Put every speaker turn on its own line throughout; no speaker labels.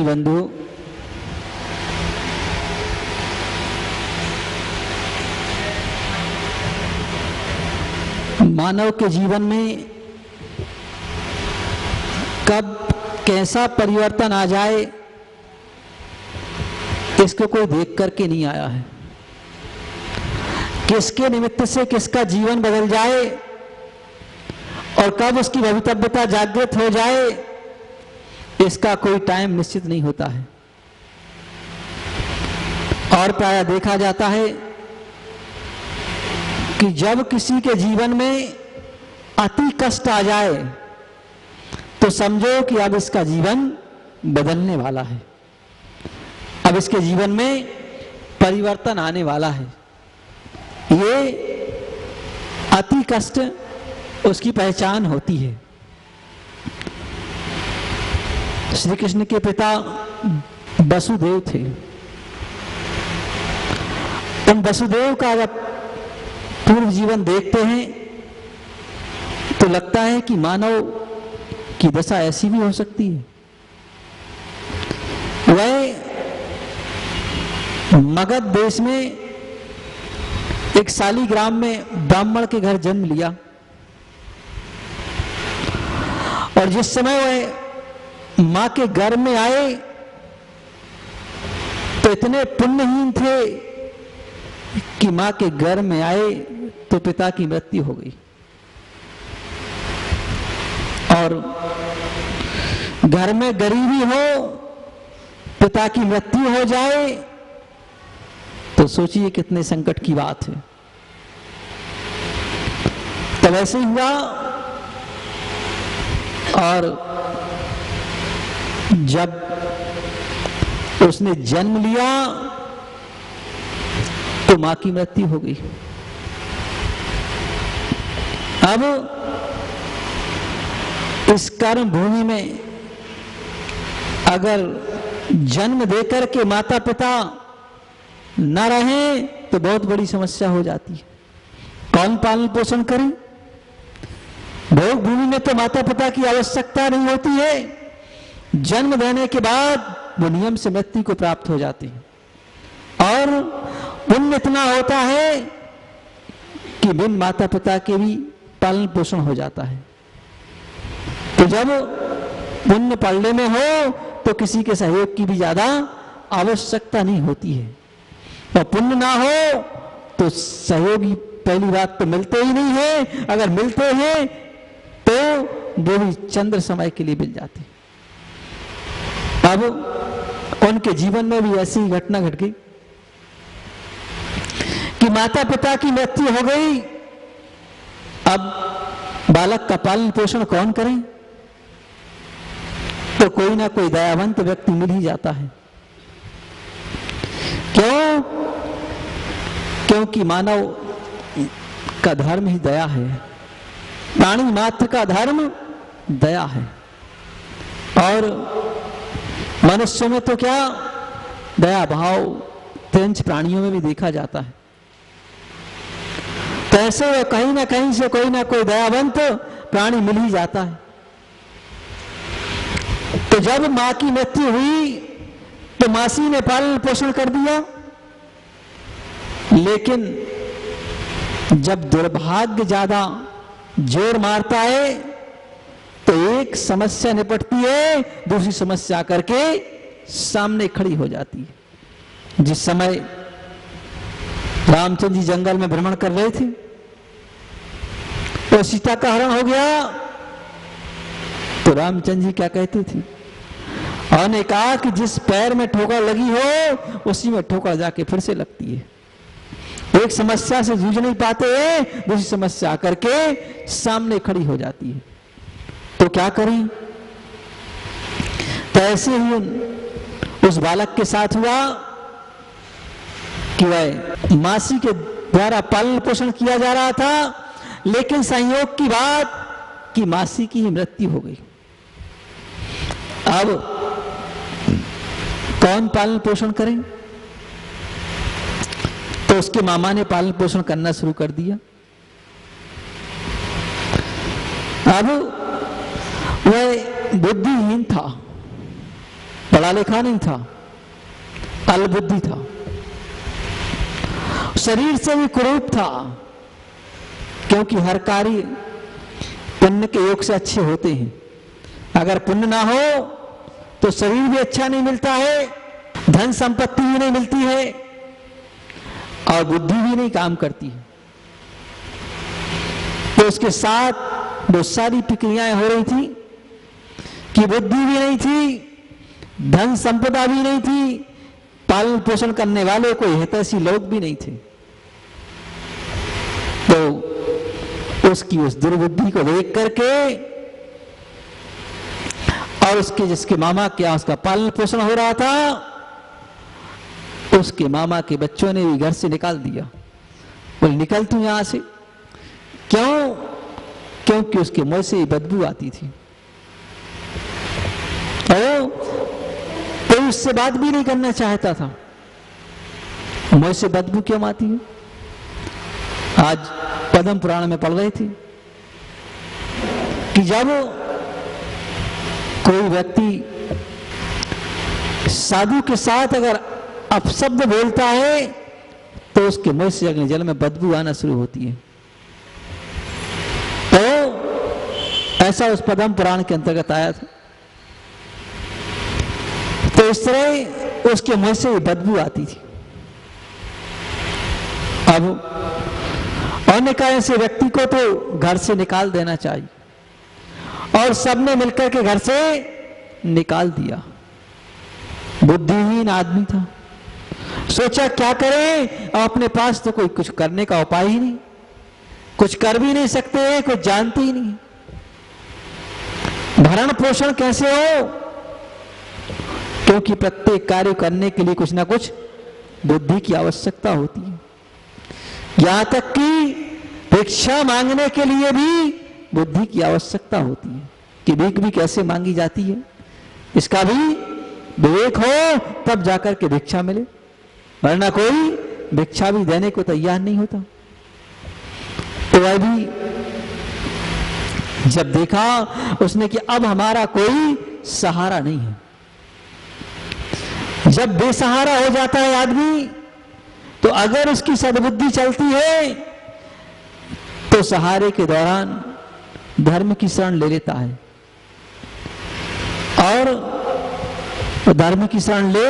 बंधु, मानव के जीवन में कब कैसा परिवर्तन आ जाए इसको कोई देख करके नहीं आया है। किसके निमित्त से किसका जीवन बदल जाए और कब उसकी भवितव्यता जागृत हो जाए इसका कोई टाइम निश्चित नहीं होता है। और प्रायः देखा जाता है कि जब किसी के जीवन में अति कष्ट आ जाए तो समझो कि अब इसका जीवन बदलने वाला है, अब इसके जीवन में परिवर्तन आने वाला है। ये अति कष्ट उसकी पहचान होती है। श्री कृष्ण के पिता वसुदेव थे। उन वसुदेव का जब पूर्व जीवन देखते हैं तो लगता है कि मानव की दशा ऐसी भी हो सकती है। वह मगध देश में एक शालिग्राम में ब्राह्मण के घर जन्म लिया और जिस समय वह मां के गर्भ में आए तो इतने पुण्यहीन थे कि मां के गर्भ में आए तो पिता की मृत्यु हो गई और घर में गरीबी हो, पिता की मृत्यु हो जाए तो सोचिए कितने संकट की बात है। तब ऐसे ही हुआ और जब उसने जन्म लिया तो मां की मृत्यु हो गई। अब इस कर्म भूमि में अगर जन्म देकर के माता पिता न रहे तो बहुत बड़ी समस्या हो जाती है। कौन पालन पोषण करे? भोग भूमि में तो माता पिता की आवश्यकता नहीं होती है, जन्म देने के बाद वो नियम से मृत्यु को प्राप्त हो जाती है और पुण्य इतना होता है कि बिन माता पिता के भी पालन पोषण हो जाता है। तो जब पुण्य पढ़ने में हो तो किसी के सहयोग की भी ज्यादा आवश्यकता नहीं होती है और पुण्य ना हो तो सहयोगी पहली बात तो मिलते ही नहीं है, अगर मिलते हैं तो वो भी चंद्र समय के लिए मिल जाते। अब उनके जीवन में भी ऐसी घटना घट गई कि माता पिता की मृत्यु हो गई। अब बालक का पालन पोषण कौन करे? तो कोई ना कोई दयावंत व्यक्ति मिल ही जाता है। क्यों? क्योंकि मानव का धर्म ही दया है, प्राणी मात्र का धर्म दया है और मनुष्य में तो क्या दया भाव तिरंज प्राणियों में भी देखा जाता है। तो ऐसे कहीं ना कहीं से कोई ना कोई दयावंत प्राणी मिल ही जाता है। तो जब मां की मृत्यु हुई तो मासी ने पालन पोषण कर दिया, लेकिन जब दुर्भाग्य ज्यादा जोर मारता है तो एक समस्या निपटती है, दूसरी समस्या करके सामने खड़ी हो जाती है। जिस समय रामचंद्र जी जंगल में भ्रमण कर रहे थे तो सीता का हरण हो गया तो रामचंद्र जी क्या कहते थे? और ने कहा कि जिस पैर में ठोकर लगी हो उसी में ठोकर जाके फिर से लगती है। एक समस्या से जूझ नहीं पाते हैं, दूसरी समस्या करके सामने खड़ी हो जाती है। तो क्या करें? तो ऐसे ही उस बालक के साथ हुआ कि वह मासी के द्वारा पालन पोषण किया जा रहा था, लेकिन संयोग की बात कि मासी की ही मृत्यु हो गई। अब कौन पालन पोषण करें? तो उसके मामा ने पालन पोषण करना शुरू कर दिया। अब वह बुद्धिहीन था, पढ़ा लिखा नहीं था, अल्पबुद्धि था, शरीर से भी कुरूप था, क्योंकि हर कार्य पुण्य के योग से अच्छे होते हैं। अगर पुण्य ना हो तो शरीर भी अच्छा नहीं मिलता है, धन संपत्ति भी नहीं मिलती है और बुद्धि भी नहीं काम करती है। तो उसके साथ बहुत सारी प्रक्रियाएं हो रही थी कि बुद्धि भी नहीं थी, धन संपदा भी नहीं थी, पालन पोषण करने वाले कोई हितैषी लोग भी नहीं थे। तो उसकी उस दुर्बुद्धि को देख करके और उसके जिसके मामा के यहाँ उसका पालन पोषण हो रहा था, उसके मामा के बच्चों ने भी घर से निकाल दिया। बोले निकल तू यहां से। क्यों? क्योंकि उसके मुंह से बदबू आती थी और कोई उससे बात भी नहीं करना चाहता था। मुंह से बदबू क्यों आती है? आज पद्म पुराण में पढ़ रहे थे कि जब कोई व्यक्ति साधु के साथ अगर अपशब्द बोलता है तो उसके मुंह से अगले जल में बदबू आना शुरू होती है। तो ऐसा उस पद्म पुराण के अंतर्गत आया था। तो इस तरह उसके मुंह से बदबू आती थी। अब अन्य कारण से व्यक्ति को तो घर से निकाल देना चाहिए और सबने मिलकर के घर से निकाल दिया। बुद्धिहीन आदमी था, सोचा क्या करें, अपने पास तो कोई कुछ करने का उपाय ही नहीं, कुछ कर भी नहीं सकते हैं, कुछ जानते ही नहीं, भरण पोषण कैसे हो? क्योंकि प्रत्येक कार्य करने के लिए कुछ ना कुछ बुद्धि की आवश्यकता होती है। यहां तक कि भिक्षा मांगने के लिए भी बुद्धि की आवश्यकता होती है कि भीख भी कैसे मांगी जाती है, इसका भी विवेक हो तब जाकर के भिक्षा मिले, वरना कोई भिक्षा भी देने को तैयार नहीं होता। तो वह भी जब देखा उसने कि अब हमारा कोई सहारा नहीं है, जब बेसहारा हो जाता है आदमी तो अगर उसकी सद्बुद्धि चलती है तो सहारे के दौरान धर्म की शरण ले लेता है और धर्म की शरण ले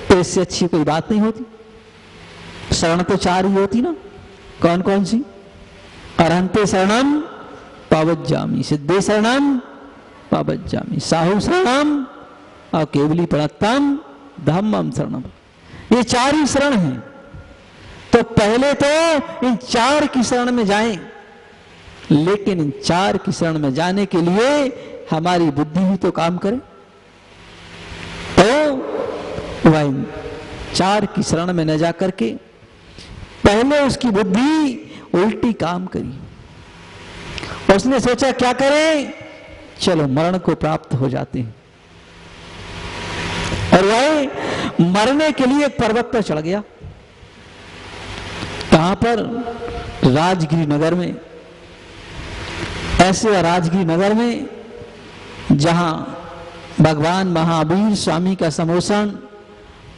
तो इससे अच्छी कोई बात नहीं होती। शरण तो चार ही होती ना, कौन कौन सी? अरहंते शरणम पावज्जामि, सिद्धे शरणम पावज्जामि, साहु शरणम और केवली प्रणतम धम्मम शरणम। ये चार ही शरण हैं। तो पहले तो इन चार की शरण में जाएं, लेकिन इन चार की शरण में जाने के लिए हमारी बुद्धि ही तो काम करे। तो वह इन चार की शरण में न जाकर के पहले उसकी बुद्धि उल्टी काम करी। उसने सोचा क्या करें, चलो मरण को प्राप्त हो जाते हैं। और वह मरने के लिए एक पर्वत पर चढ़ गया। कहां पर? राजगिरी नगर में। ऐसे राजगिरी नगर में जहां भगवान महावीर स्वामी का समोषण,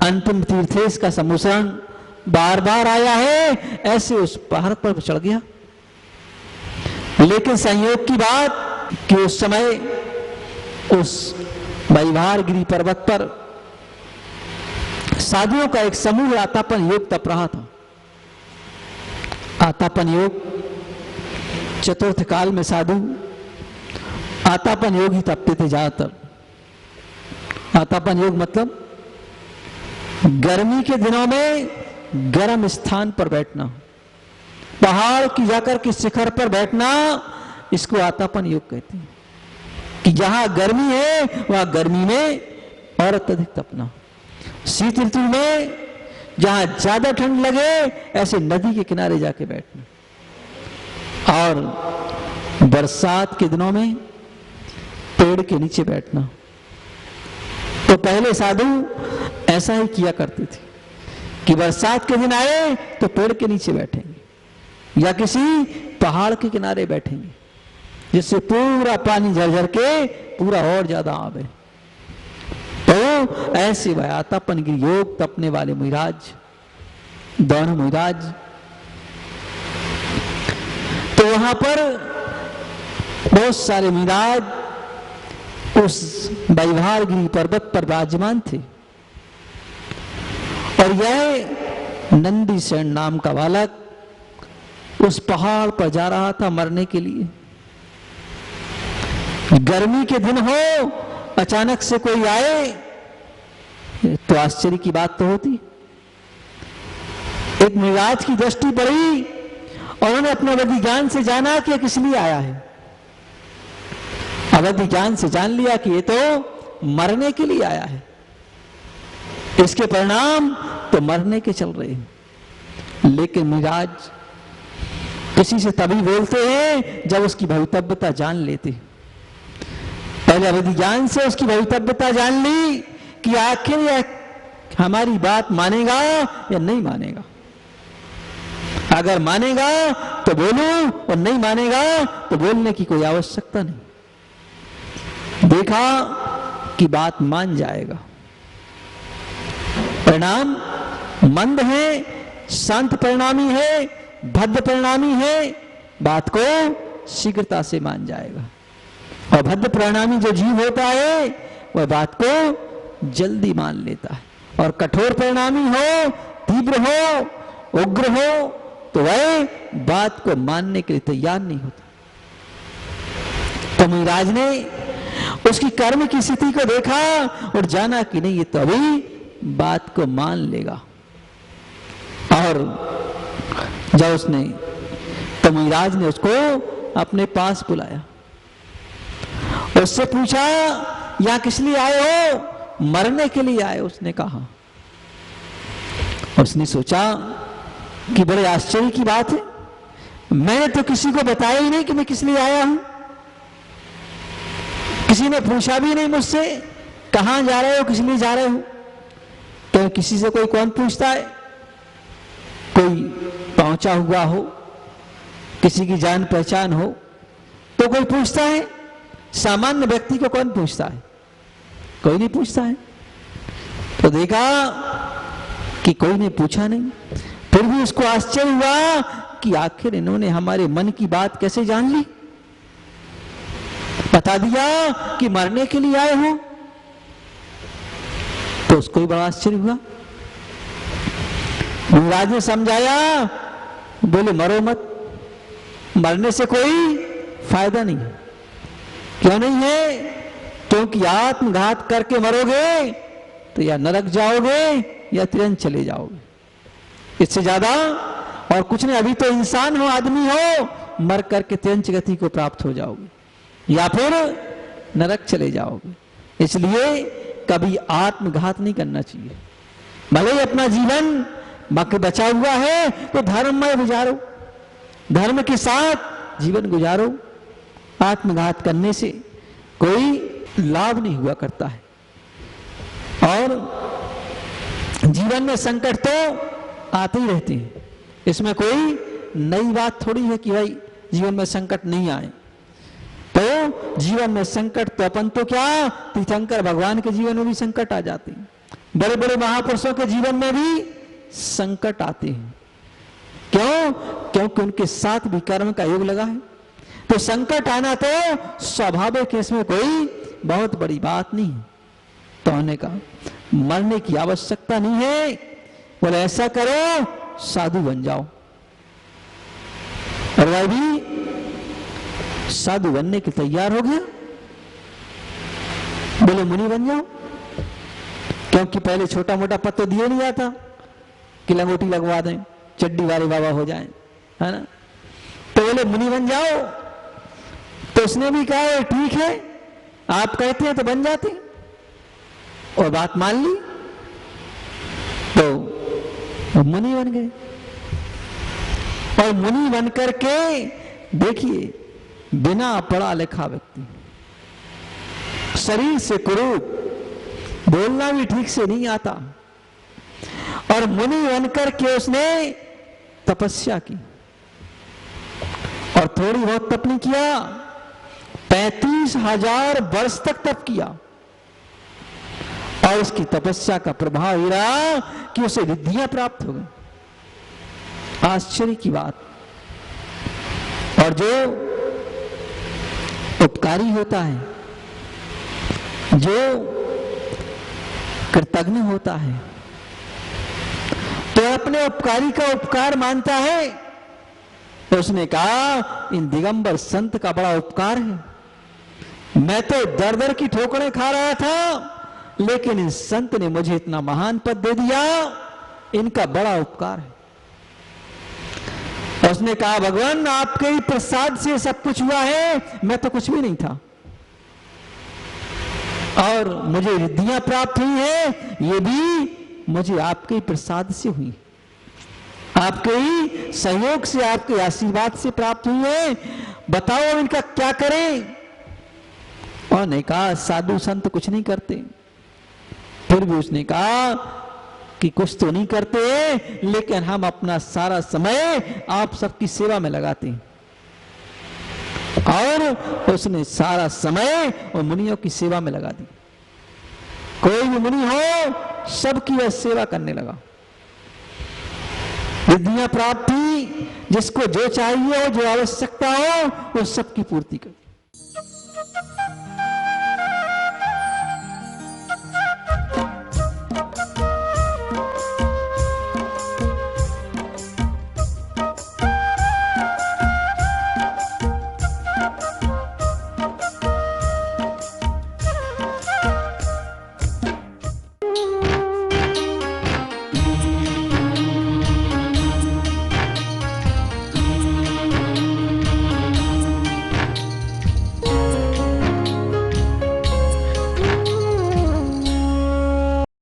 अंतिम तीर्थेश का समोषण बार बार आया है, ऐसे उस पहाड़ पर चढ़ गया। लेकिन संयोग की बात कि उस समय उस वैवारगिरी पर्वत पर साधुओं का एक समूह आतापन योग तप रहा था। आतापन योग चतुर्थ काल में साधु आतापन योग ही तपते थे ज्यादातर। आतापन योग मतलब गर्मी के दिनों में गर्म स्थान पर बैठना, पहाड़ की जाकर के शिखर पर बैठना, इसको आतापन योग कहते हैं। कि जहां गर्मी है वहां गर्मी में और अत्यधिक तपना। शीत ऋतु में जहां ज्यादा ठंड लगे ऐसे नदी के किनारे जाके बैठना, और बरसात के दिनों में पेड़ के नीचे बैठना। तो पहले साधु ऐसा ही किया करते थे कि बरसात के दिन आए तो पेड़ के नीचे बैठेंगे या किसी पहाड़ के किनारे बैठेंगे, जिससे पूरा पानी झरझर के पूरा और ज्यादा आवे। तो ऐसे वह आता पनगिरी योग तपने वाले मुहिराज, दोनों मुहिराज। तो वहां पर बहुत सारे मुहिराज उस वैवारगिरी पर्वत पर विराजमान थे और यह नंदीसेन नाम का बालक उस पहाड़ पर जा रहा था मरने के लिए। गर्मी के दिन हो, अचानक से कोई आए तो आश्चर्य की बात तो होती। एक मुहिराज की दृष्टि पड़ी और उन्होंने अपने अवधि ज्ञान से जाना कि किस लिए आया है। अवधि ज्ञान से जान लिया कि ये तो मरने के लिए आया है, इसके परिणाम तो मरने के चल रहे हैं। लेकिन मुहिराज किसी से तभी बोलते हैं जब उसकी भवितव्यता जान लेते। पहले अवधि ज्ञान से उसकी भवितव्यता जान ली कि आखिर यह हमारी बात मानेगा या नहीं मानेगा। अगर मानेगा तो बोलूं और नहीं मानेगा तो बोलने की कोई आवश्यकता नहीं। देखा कि बात मान जाएगा। परिणाम मंद है, शांत परिणामी है, भद्र परिणामी है, बात को शीघ्रता से मान जाएगा। और भद्र परिणामी जो जीव होता है वह बात को जल्दी मान लेता है। और कठोर परिणामी हो, तीव्र हो, उग्र हो तो वह बात को मानने के लिए तैयार नहीं होता। तो मुहिराज ने उसकी कर्म की स्थिति को देखा और जाना कि नहीं, ये तो अभी बात को मान लेगा। और जब उसने तो मुहिराज ने उसको अपने पास बुलाया, उससे पूछा यहां किस लिए आए हो? मरने के लिए आए, उसने कहा। उसने सोचा कि बड़े आश्चर्य की बात है, मैंने तो किसी को बताया ही नहीं कि मैं किस लिए आया हूं। किसी ने पूछा भी नहीं मुझसे कहां जा रहे हो, किस लिए जा रहे हो। तो किसी से कोई कौन पूछता है? कोई पहुंचा हुआ हो, किसी की जान पहचान हो तो कोई पूछता है। सामान्य व्यक्ति को कौन पूछता है? कोई नहीं पूछता है। तो देखा कि कोई ने पूछा नहीं, फिर भी उसको आश्चर्य हुआ कि आखिर इन्होंने हमारे मन की बात कैसे जान ली। बता दिया कि मरने के लिए आए हो, तो उसको भी बड़ा आश्चर्य हुआ। मुहिराज ने समझाया, बोले मरो मत, मरने से कोई फायदा नहीं है। क्यों नहीं है? क्योंकि आत्मघात करके मरोगे तो या नरक जाओगे या तुरंत चले जाओगे। इससे ज्यादा और कुछ नहीं। अभी तो इंसान हो, आदमी हो, मर करके तुरंत गति को प्राप्त हो जाओगे या फिर नरक चले जाओगे। इसलिए कभी आत्मघात नहीं करना चाहिए। भले ही अपना जीवन बाकी बचा हुआ है तो धर्ममय गुजारो, धर्म के साथ जीवन गुजारो। आत्मघात करने से कोई लाभ नहीं हुआ करता है। और जीवन में संकट तो आते ही रहते हैं, इसमें कोई नई बात थोड़ी है कि भाई जीवन में संकट नहीं आए। तो जीवन में संकट तो अपन तो क्या, तीर्थंकर भगवान के जीवन में भी संकट आ जाते हैं, बड़े बड़े महापुरुषों के जीवन में भी संकट आते हैं। क्यों? क्योंकि उनके साथ भी कर्म का योग लगा है। तो संकट आना तो स्वाभाविक है, इसमें कोई बहुत बड़ी बात नहीं है। तो उन्होंने कहा मरने की आवश्यकता नहीं है। बोले ऐसा करो, साधु बन जाओ। और वह भी साधु बनने के तैयार हो गया। बोले मुनि बन जाओ, क्योंकि पहले छोटा मोटा पद तो दिया नहीं जाता कि लंगोटी लगवा दें, चड्डी वाले बाबा हो जाएं, है ना। तो बोले मुनि बन जाओ। तो उसने भी कहा ठीक है, आप कहते हैं तो बन जाते हैं, और बात मान ली। तो मुनि बन गए। और मुनि बन करके देखिए, बिना पढ़ा लिखा व्यक्ति, शरीर से कुरूप, बोलना भी ठीक से नहीं आता, और मुनि बनकर के उसने तपस्या की। और थोड़ी बहुत तप नहीं किया, 35,000 वर्ष तक तप किया। और उसकी तपस्या का प्रभाव ही रहा कि उसे रिद्धियां प्राप्त हो गई। आश्चर्य की बात। और जो उपकारी होता है, जो कृतज्ञ होता है, तो अपने उपकारी का उपकार मानता है। तो उसने कहा इन दिगंबर संत का बड़ा उपकार है। मैं तो दर दर की ठोकरें खा रहा था, लेकिन इस संत ने मुझे इतना महान पद दे दिया, इनका बड़ा उपकार है। उसने कहा भगवान आपके ही प्रसाद से सब कुछ हुआ है, मैं तो कुछ भी नहीं था, और मुझे रिद्धियां प्राप्त हुई है, ये भी मुझे आपके ही प्रसाद से हुई, आपके ही सहयोग से, आपके आशीर्वाद से प्राप्त हुई है। बताओ इनका क्या करें। और ने कहा साधु संत कुछ नहीं करते। फिर भी उसने कहा कि कुछ तो नहीं करते, लेकिन हम अपना सारा समय आप सबकी सेवा में लगाते हैं। और उसने सारा समय और मुनियों की सेवा में लगा दी। कोई भी मुनि हो, सबकी वह सेवा करने लगा। रिद्धियां प्राप्त थी, जिसको जो चाहिए हो, जो आवश्यकता हो, वो सबकी पूर्ति कर।